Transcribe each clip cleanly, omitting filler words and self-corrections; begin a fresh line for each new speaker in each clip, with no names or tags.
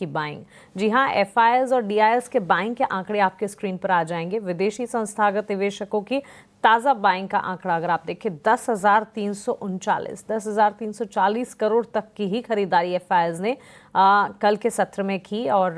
की बाइंग। जी हाँ, एफआईएस और डीआईएस के बाइंग के आंकड़े आपके स्क्रीन पर आ जाएंगे। विदेशी संस्थागत निवेशकों की ताज़ा बाइंग का आंकड़ा अगर आप देखें 10,340 करोड़ तक की ही खरीदारी एफआईएस ने कल के सत्र में की और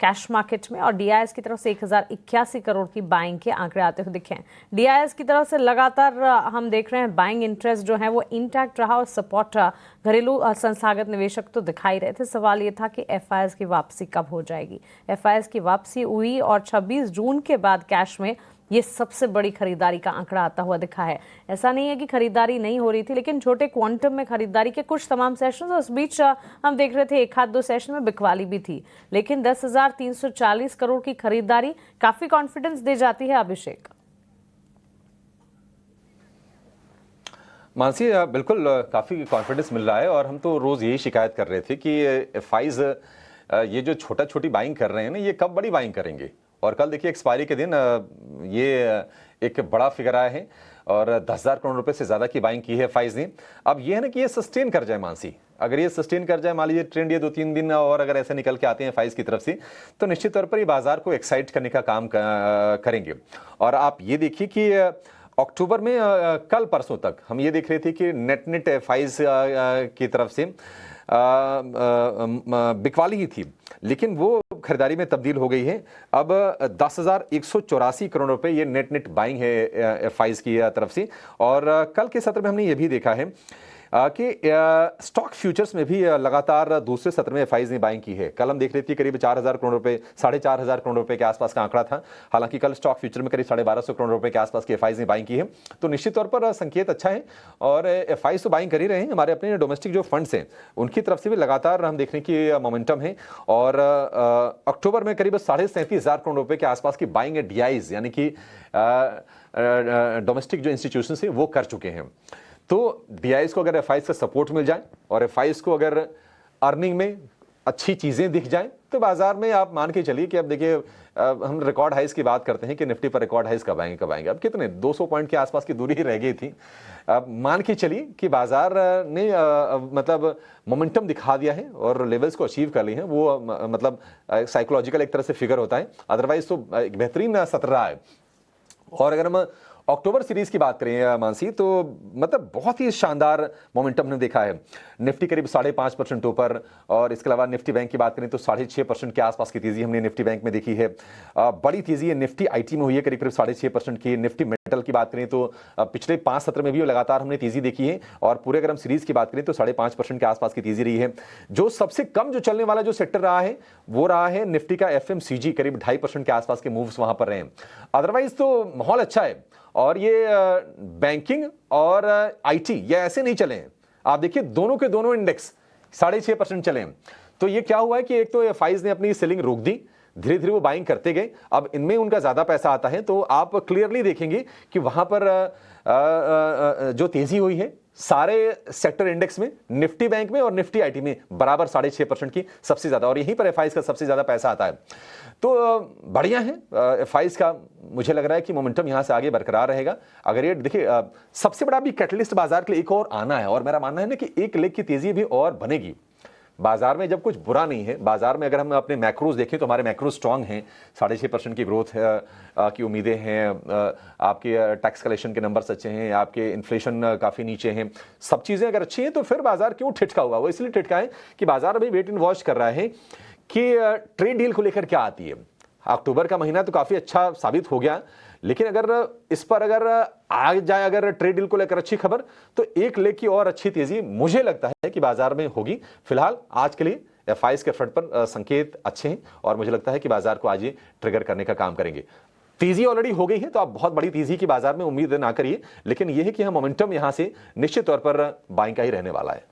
कैश मार्केट में, और डीआईएस की तरफ से 1,081 करोड़ की बाइंग के आंकड़े आते हुए दिखे हैं। डीआईएस की तरफ से लगातार हम देख रहे हैं बाइंग इंटरेस्ट जो है वो इंटैक्ट रहा और सपोर्ट घरेलू संस्थागत निवेशक तो दिखाई रहे थे। सवाल ये था कि एफआईएस की वापसी कब हो जाएगी। एफआईएस की वापसी हुई और 26 जून के बाद कैश में ये सबसे बड़ी खरीदारी का आंकड़ा आता हुआ दिखा है। ऐसा नहीं है कि खरीदारी नहीं हो रही थी, लेकिन छोटे क्वांटम में खरीदारी के कुछ तमाम सेशन, उस बीच हम देख रहे थे एक आध दो सेशन में बिकवाली भी थी, लेकिन 10,340 करोड़ की खरीदारी काफी कॉन्फिडेंस दे जाती है। अभिषेक,
मानसी, बिल्कुल काफ़ी कॉन्फिडेंस मिल रहा है और हम तो रोज़ यही शिकायत कर रहे थे कि एफआईज ये जो छोटी बाइंग कर रहे हैं ना, ये कब बड़ी बाइंग करेंगे। और कल देखिए एक्सपायरी के दिन ये एक बड़ा फिगर आया है और 10,000 करोड़ रुपए से ज़्यादा की बाइंग की है एफआईज ने। अब ये है ना कि ये सस्टेन कर जाए मानसी, अगर ये सस्टेन कर जाए, मान लीजिए ट्रेंड ये 2-3 दिन और अगर ऐसे निकल के आते हैं एफआईज की तरफ से, तो निश्चित तौर पर ये बाजार को एक्साइट करने का काम करेंगे। और आप ये देखिए कि अक्टूबर में कल परसों तक हम ये देख रहे थे कि नेट एफआईज की तरफ से बिकवाली ही थी, लेकिन वो खरीदारी में तब्दील हो गई है। अब 10,184 करोड़ रुपए ये नेट बाइंग है एफआईज की तरफ से। और कल के सत्र में हमने ये भी देखा है कि स्टॉक फ्यूचर्स में भी लगातार दूसरे सत्र में एफआईज ने बाइंग की है। कल हम देख रहे थे करीब 4,000 करोड़ रुपए, 4,500 करोड़ रुपए के आसपास का आंकड़ा था। हालांकि कल स्टॉक फ्यूचर में करीब 1,250 करोड़ रुपए के आसपास की एफआईज ने बाइंग की है। तो निश्चित तौर पर संकेत अच्छा है और एफआईज तो बाइंग कर ही रहे हैं। हमारे अपने डोमेस्टिक जो फंड्स हैं उनकी तरफ से भी लगातार हम देखने की मोमेंटम है। और अक्टूबर में करीब 37,500 करोड़ रुपए के आसपास की बाइंग है डीआईज, यानी कि डोमेस्टिक जो इंस्टीट्यूशन है वो कर चुके हैं। तो डीआईएस को अगर एफआईएस का सपोर्ट मिल जाए और एफआईएस को अगर अर्निंग में अच्छी चीज़ें दिख जाएं, तो बाजार में आप मान के चलिए कि अब देखिए हम रिकॉर्ड हाइस की बात करते हैं कि निफ्टी पर रिकॉर्ड हाइस कब आएंगे। अब कितने 200 पॉइंट के आसपास की दूरी ही रह गई थी। अब मान के चलिए कि बाजार ने मतलब मोमेंटम दिखा दिया है और लेवल्स को अचीव कर लिए हैं। वो मतलब साइकोलॉजिकल एक तरह से फिगर होता है, अदरवाइज तो एक बेहतरीन सत्र रहा है। और अगर हम अक्टूबर सीरीज की बात करें मानसी, तो मतलब बहुत ही शानदार मोमेंटम ने देखा है। निफ्टी करीब 5.5% ऊपर, और इसके अलावा निफ्टी बैंक की बात करें तो 6.5% के आसपास की तेजी हमने निफ्टी बैंक में देखी है। बड़ी तेजी निफ्टी आईटी में हुई है, करीब 6.5% की। निफ्टी मेटल की बात करें तो पिछले 5 सत्र में भी लगातार हमने तेजी देखी है, और पूरे अगर हम सीरीज की बात करें तो 5.5% के आसपास की तेजी रही है। जो सबसे कम जो चलने वाला जो सेक्टर रहा है वो रहा है निफ्टी का एफएमसीजी, करीब 2.5% के आसपास के मूव्स वहां पर रहे। अदरवाइज तो माहौल अच्छा है। और ये बैंकिंग और आईटी ये ऐसे नहीं चले हैं। आप देखिए दोनों के दोनों इंडेक्स 6.5% चले हैं। तो ये क्या हुआ है कि एक तो एफआईज ने अपनी सेलिंग रोक दी, धीरे धीरे वो बाइंग करते गए। अब इनमें उनका ज्यादा पैसा आता है, तो आप क्लियरली देखेंगे कि वहां पर जो तेजी हुई है सारे सेक्टर इंडेक्स में, निफ्टी बैंक में और निफ्टी आईटी में बराबर 6.5% की सबसे ज्यादा, और यहीं पर एफआईज का सबसे ज्यादा पैसा आता है। तो बढ़िया है एफआईज का। मुझे लग रहा है कि मोमेंटम यहां से आगे बरकरार रहेगा। अगर ये देखिए सबसे बड़ा भी कैटलिस्ट बाजार के लिए एक और आना है, और मेरा मानना है ना कि एक लेग की तेजी भी और बनेगी बाजार में। जब कुछ बुरा नहीं है बाजार में, अगर हम अपने मैक्रोज देखें तो हमारे मैक्रो स्ट्रांग हैं, 6.5% की ग्रोथ की उम्मीदें हैं। आपके टैक्स कलेक्शन के नंबर्स अच्छे हैं, आपके इन्फ्लेशन काफ़ी नीचे हैं, सब चीज़ें अगर अच्छी हैं तो फिर बाजार क्यों ठिठका हुआ? वो इसलिए ठिठका है कि बाजार अभी वेट एंड वॉच कर रहा है कि ट्रेड डील को लेकर क्या आती है। अक्टूबर का महीना तो काफ़ी अच्छा साबित हो गया, लेकिन अगर इस पर अगर आ जाए अगर ट्रेड डील को लेकर अच्छी खबर, तो एक लेग की और अच्छी तेजी मुझे लगता है कि बाजार में होगी। फिलहाल आज के लिए एफआईज के फ्रंट पर संकेत अच्छे हैं, और मुझे लगता है कि बाजार को आज ये ट्रिगर करने का काम करेंगे। तेजी ऑलरेडी हो गई है, तो आप बहुत बड़ी तेजी की बाजार में उम्मीद ना करिए, लेकिन यह है कि हम मोमेंटम यहां से निश्चित तौर पर बाइंग का ही रहने वाला है।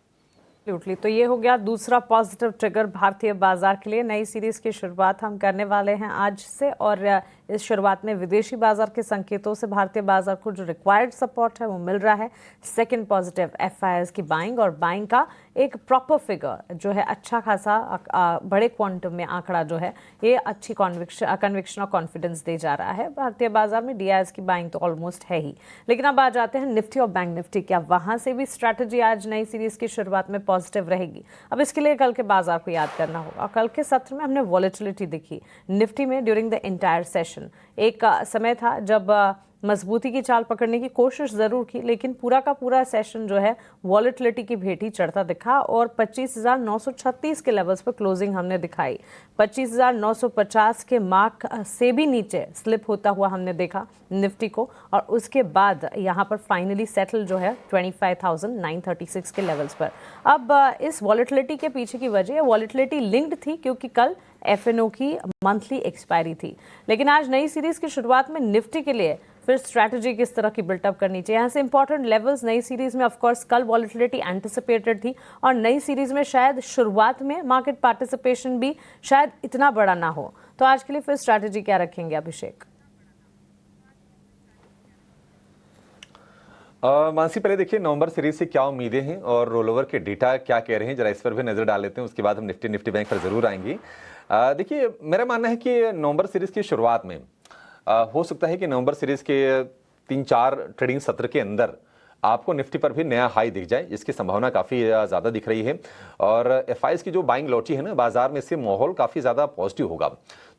तो ये हो गया दूसरा पॉजिटिव ट्रिगर भारतीय बाजार के लिए। नई सीरीज की शुरुआत हम करने वाले हैं आज से, और इस शुरुआत में विदेशी बाजार के संकेतों से भारतीय बाजार को जो रिक्वायर्ड सपोर्ट है वो मिल रहा है। सेकंड पॉजिटिव एफआईएस की बाइंग, और बाइंग का एक प्रॉपर फिगर जो है, अच्छा खासा बड़े क्वांटम में आंकड़ा जो है, ये अच्छी कन्विक्शन और कॉन्फिडेंस दे जा रहा है। भारतीय बाजार में डीआईएस की बाइंग तो ऑलमोस्ट है ही, लेकिन अब आ जाते हैं निफ्टी और बैंक निफ्टी। क्या वहां से भी स्ट्रैटेजी आज नई सीरीज की शुरुआत में पॉजिटिव रहेगी? अब इसके लिए कल के बाजार को याद करना होगा। कल के सत्र में हमने वॉलेटिलिटी देखी निफ्टी में ड्यूरिंग द एंटायर सेशन। एक समय था जब मजबूती की चाल पकड़ने की कोशिश जरूर की, लेकिन पूरा का पूरा सेशन जो है वॉलेटिलिटी की भेंट चढ़ता दिखा और 25,936 के लेवल्स पर क्लोजिंग हमने दिखाई। 25,950 के मार्क से भी नीचे स्लिप होता हुआ हमने देखा निफ्टी को, और उसके बाद यहाँ पर फाइनली सेटल जो है 25,936 के लेवल्स पर। अब इस वॉलेटिलिटी के पीछे की वजह, वॉलेटिलिटी लिंक्ड थी क्योंकि कल एफएनओ की मंथली एक्सपायरी थी। लेकिन आज नई सीरीज की शुरुआत में निफ्टी के लिए फिर स्ट्रैटेजी किस तरह की बिल्टअप करनी चाहिए? यहाँ से इंपॉर्टेंट लेवल्स नई सीरीज में, ऑफ कोर्स कल वॉलेटिलिटी एंटिसिपेटेड थी और नई सीरीज में शायद शुरुआत में मार्केट पार्टिसिपेशन भी शायद इतना बड़ा ना हो। तो आज के लिए फिर स्ट्रैटेजी क्या रखेंगे अभिषेक?
मानसी, पहले देखिए नवंबर सीरीज से क्या उम्मीदें हैं और रोल ओवर के डेटा क्या कह रहे हैं, जरा इस पर भी नजर डाल लेते हैं। उसके बाद हम निफ्टी बैंक पर जरूर आएंगे। देखिए, मेरा मानना है कि नवंबर सीरीज की शुरुआत में हो सकता है कि नवंबर सीरीज के 3-4 ट्रेडिंग सत्र के अंदर आपको निफ्टी पर भी नया हाई दिख जाए, इसकी संभावना काफ़ी ज़्यादा दिख रही है। और एफआईएस की जो बाइंग लौटी है ना बाजार में, इससे माहौल काफ़ी ज़्यादा पॉजिटिव होगा।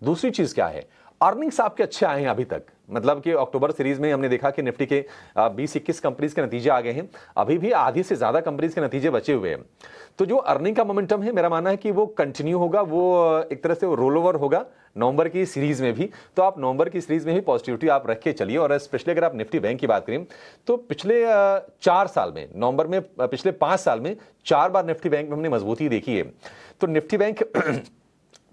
दूसरी चीज़ क्या है, अर्निंग्स आपके अच्छे आए हैं अभी तक। मतलब कि अक्टूबर सीरीज में हमने देखा कि निफ्टी के 20-21 कंपनीज के नतीजे आ गए हैं, अभी भी आधी से ज़्यादा कंपनीज के नतीजे बचे हुए हैं। तो जो अर्निंग का मोमेंटम है, मेरा मानना है कि वो कंटिन्यू होगा, वो एक तरह से रोल ओवर होगा नवंबर की सीरीज में भी। तो आप नवंबर की सीरीज में भी पॉजिटिविटी आप रख के चलिए। और स्पेशली अगर आप निफ्टी बैंक की बात करें तो पिछले 4 साल में, नवंबर में पिछले 5 साल में 4 बार निफ्टी बैंक में हमने मजबूती देखी है। तो निफ्टी बैंक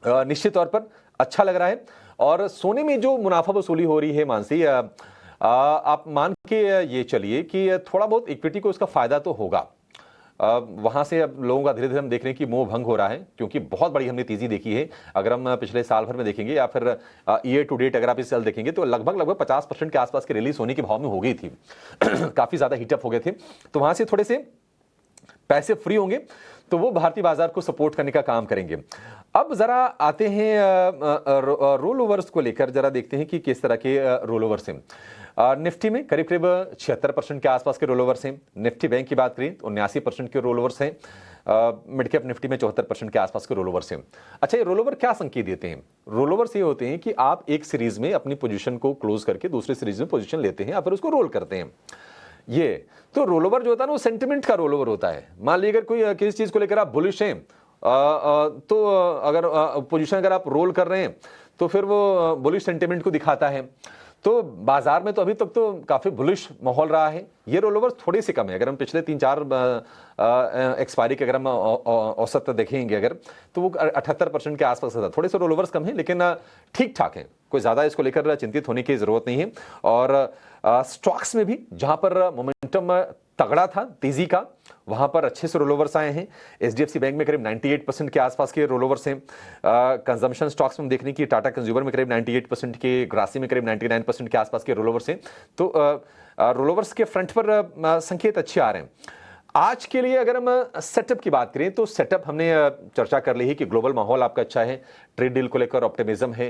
निश्चित तौर पर अच्छा लग रहा है। और सोने में जो मुनाफा वसूली हो रही है मानसी, आप मान के ये चलिए कि थोड़ा बहुत इक्विटी को इसका फायदा तो होगा। वहां से अब लोगों का धीरे धीरे हम देख रहे हैं कि मोह भंग हो रहा है, क्योंकि बहुत बड़ी हमने तेजी देखी है। अगर हम पिछले साल भर में देखेंगे या फिर ईयर टू डेट अगर आप इस साल देखेंगे तो लगभग 50% के आसपास की रिलीज होने के भाव में हो गई थी। काफी ज्यादा हीटअप हो गए थे। तो वहां से थोड़े से पैसे फ्री होंगे तो वो भारतीय बाजार को सपोर्ट करने का काम करेंगे। अब जरा आते हैं रोल ओवर्स को लेकर, जरा देखते हैं कि किस तरह के रोल ओवर्स हैं। निफ्टी में करीब करीब 76% के आसपास के रोल ओवर्स हैं। निफ्टी बैंक की बात करें तो 79% के रोल ओवर्स हैं। मिड कैप निफ्टी में 74% के आसपास के रोल ओवर्स हैं। अच्छा, ये रोल ओवर क्या संकेत देते हैं? रोल ओवर्स ये होते हैं कि आप एक सीरीज में अपनी पोजीशन को क्लोज करके दूसरी सीरीज में पोजीशन लेते हैं या फिर उसको रोल करते हैं। ये तो रोल ओवर जो होता है ना, वो सेंटिमेंट का रोल ओवर होता है। मान लीजिए अगर कोई किसी चीज को लेकर आप बुलिश हैं, तो अगर पोजीशन अगर आप रोल कर रहे हैं तो फिर वो बुलिश सेंटिमेंट को दिखाता है। तो बाजार में तो अभी तक तो काफी बुलिश माहौल रहा है। ये रोल ओवर थोड़े से कम है। अगर हम पिछले 3-4 एक्सपायरी के अगर हम औसत देखेंगे अगर, तो वो 78% के आसपास था। थोड़े से रोल ओवर्स कम है, लेकिन ठीक ठाक है। कोई ज्यादा इसको लेकर चिंतित होने की जरूरत नहीं है। और स्टॉक्स में भी जहां पर मोमेंटम तगड़ा था तेजी का, वहां पर अच्छे से रोलोवर्स आए हैं। एचडीएफसी बैंक में करीब 98% के आसपास के रोलोवर्स हैं। कंजम्पशन स्टॉक्स में देखने की टाटा कंज्यूमर में करीब 98% के, ग्रासी में करीब 99% के आसपास के रोलोवर्स हैं। तो रोलोवर्स के फ्रंट पर संकेत अच्छे आ रहे हैं। आज के लिए अगर हम सेटअप की बात करें तो सेटअप हमने चर्चा कर ली है कि ग्लोबल माहौल आपका अच्छा है, ट्रेड डील को लेकर ऑप्टिमिज्म है,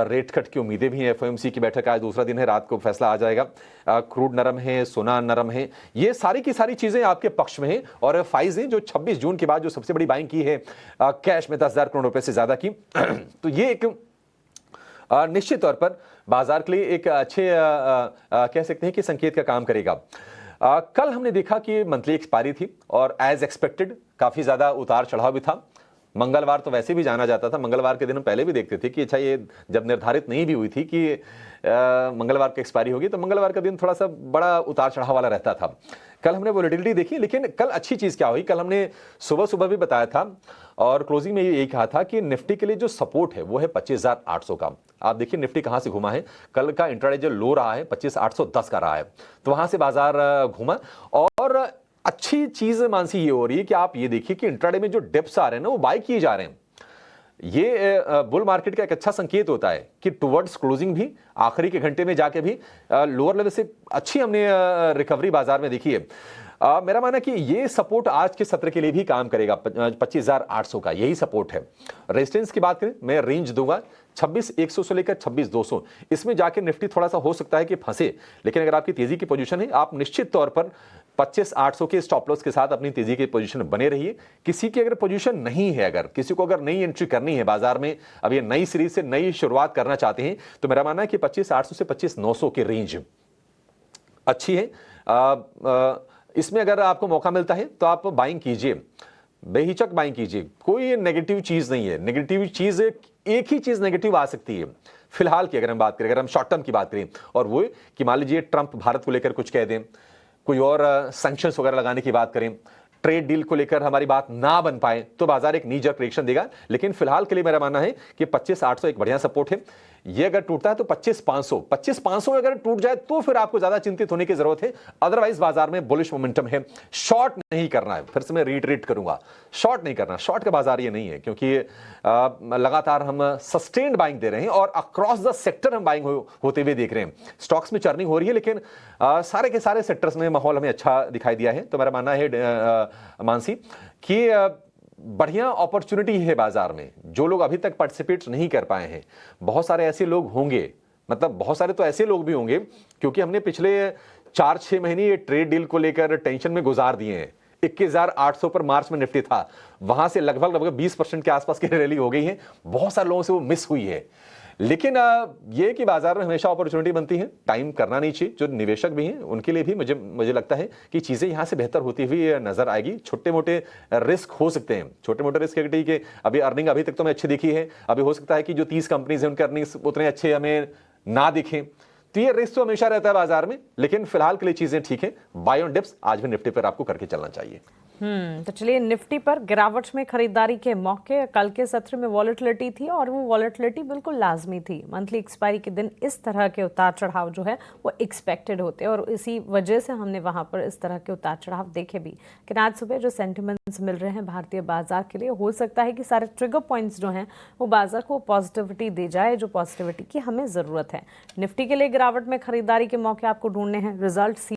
रेट कट की उम्मीदें भी हैं। एफओएमसी की बैठक आज दूसरा दिन है, रात को फैसला आ जाएगा। क्रूड नरम है, सोना नरम है, ये सारी की सारी चीजें आपके पक्ष में हैं। और एफआईज हैं जो 26 जून के बाद जो सबसे बड़ी बाइंग की है कैश में 10,000 करोड़ रुपए से ज्यादा की, तो ये एक निश्चित तौर पर बाजार के लिए एक अच्छे कह सकते हैं कि संकेत का काम करेगा। कल हमने देखा कि मंथली एक्सपायरी थी और एज एक्सपेक्टेड काफी ज्यादा उतार चढ़ाव भी था। मंगलवार तो वैसे भी जाना जाता था, मंगलवार के दिन हम पहले भी देखते थे कि अच्छा ये जब निर्धारित नहीं भी हुई थी कि मंगलवार की एक्सपायरी होगी तो मंगलवार का दिन थोड़ा सा बड़ा उतार चढ़ाव वाला रहता था। कल हमने वोलेटिलिटी देखी, लेकिन कल अच्छी चीज क्या हुई, कल हमने सुबह सुबह भी बताया था और क्लोजिंग में यही कहा था कि निफ्टी के लिए जो सपोर्ट है वो है 25,800 का। आप देखिए निफ्टी कहां से घुमा है, कल का इंट्राडे जो लो रहा है 25,810 का रहा है, तो वहां से बाजार घुमा। और अच्छी चीज मानसी ये हो रही है कि आप ये देखिए कि इंट्राडे में जो डिप्स आ रहे हैं ना वो बाय किए जा रहे हैं। ये बुल मार्केट का एक अच्छा संकेत होता है कि टुवर्ड्स क्लोजिंग भी आखिरी के घंटे में जाके भी लोअर लेवल से अच्छी हमने रिकवरी बाजार में देखी है। मेरा मानना है कि ये सपोर्ट आज के सत्र के लिए भी काम करेगा। 25,800 का यही सपोर्ट है। रेजिस्टेंस की बात करें, मैं रेंज दूंगा 26,100 से लेकर 26,200। इसमें जाके निफ्टी थोड़ा सा हो सकता है कि फंसे, लेकिन अगर आपकी तेजी की पोजीशन है, आप निश्चित तौर पर 25,800 के स्टॉप लॉस के साथ अपनी तेजी की पोजीशन बने रहिए। किसी की अगर पोजीशन नहीं है, अगर किसी को अगर नई एंट्री करनी है बाजार में, अब ये नई सीरीज से नई शुरुआत करना चाहते हैं, तो मेरा मानना है कि 25,800 से 25,900 की रेंज अच्छी है। इसमें अगर आपको मौका मिलता है तो आप बाइंग कीजिए, बेहिचक बाइंग कीजिए। कोई नेगेटिव चीज नहीं है। नेगेटिव चीज, एक ही चीज नेगेटिव आ सकती है फिलहाल की, अगर हम बात करें, अगर हम शॉर्ट टर्म की बात करें, और वो कि मान लीजिए ट्रंप भारत को लेकर कुछ कह दें, कोई और सैंक्शंस वगैरह लगाने की बात करें, ट्रेड डील को लेकर हमारी बात ना बन पाए, तो बाजार एक नी जर्क रिएक्शन देगा। लेकिन फिलहाल के लिए मेरा मानना है कि 25,800 एक बढ़िया सपोर्ट है। ये अगर टूटता है तो 25,500 अगर टूट जाए तो फिर आपको ज्यादा चिंतित होने की जरूरत है। अदरवाइज बाजार में बुलिश मोमेंटम है। शॉर्ट नहीं करना है, फिर से मैं रीटरेट करूंगा, शॉर्ट नहीं करना। शॉर्ट का बाजार ये नहीं है, क्योंकि लगातार हम सस्टेन्ड बाइंग दे रहे हैं और अक्रॉस द सेक्टर हम बाइंग होते हुए देख रहे हैं। स्टॉक्स में चर्निंग हो रही है, लेकिन सारे के सारे सेक्टर्स में माहौल हमें अच्छा दिखाई दिया है। तो मेरा मानना है मानसी कि बढ़िया अपॉर्चुनिटी है बाजार में। जो लोग अभी तक पार्टिसिपेट नहीं कर पाए हैं, बहुत सारे ऐसे लोग होंगे, मतलब बहुत सारे तो ऐसे लोग भी होंगे, क्योंकि हमने पिछले 4-6 महीने ये ट्रेड डील को लेकर टेंशन में गुजार दिए हैं। 21,800 पर मार्च में निफ्टी था, वहां से लगभग 20% के आसपास की रैली हो गई है। बहुत सारे लोगों से वो मिस हुई है। लेकिन ये कि बाजार में हमेशा अपॉर्चुनिटी बनती है, टाइम करना नहीं चाहिए। जो निवेशक भी हैं उनके लिए भी मुझे लगता है कि चीजें यहां से बेहतर होती हुई नजर आएगी। छोटे मोटे रिस्क हो सकते हैं, छोटे मोटे रिस्क ठीक है। अभी अर्निंग अभी तक तो मैं अच्छी दिखी है, अभी हो सकता है कि जो 30 कंपनीज हैं उनके अर्निंग्स उतने अच्छे हमें ना दिखें, तो ये रिस्क तो हमेशा रहता है बाजार में। लेकिन फिलहाल के लिए चीजें ठीक है। बाय ऑन डिप्स आज भी निफ्टी पर आपको करके चलना चाहिए।
तो चलिए, निफ्टी पर गिरावट में खरीदारी के मौके, कल के सत्र में वॉलेटिलिटी थी और वो वॉलेटिलिटी बिल्कुल लाजमी थी। मंथली एक्सपायरी के दिन इस तरह के उतार चढ़ाव जो है वो एक्सपेक्टेड होते हैं, और इसी वजह से हमने वहां पर इस तरह के उतार चढ़ाव देखे भी। लेकिन आज सुबह जो सेंटिमेंट्स मिल रहे हैं भारतीय बाजार के लिए, हो सकता है कि सारे ट्रिगर पॉइंट्स जो हैं वो बाजार को पॉजिटिविटी दे जाए, जो पॉजिटिविटी की हमें ज़रूरत है। निफ्टी के लिए गिरावट में खरीदारी के मौके आपको ढूंढने हैं। रिजल्ट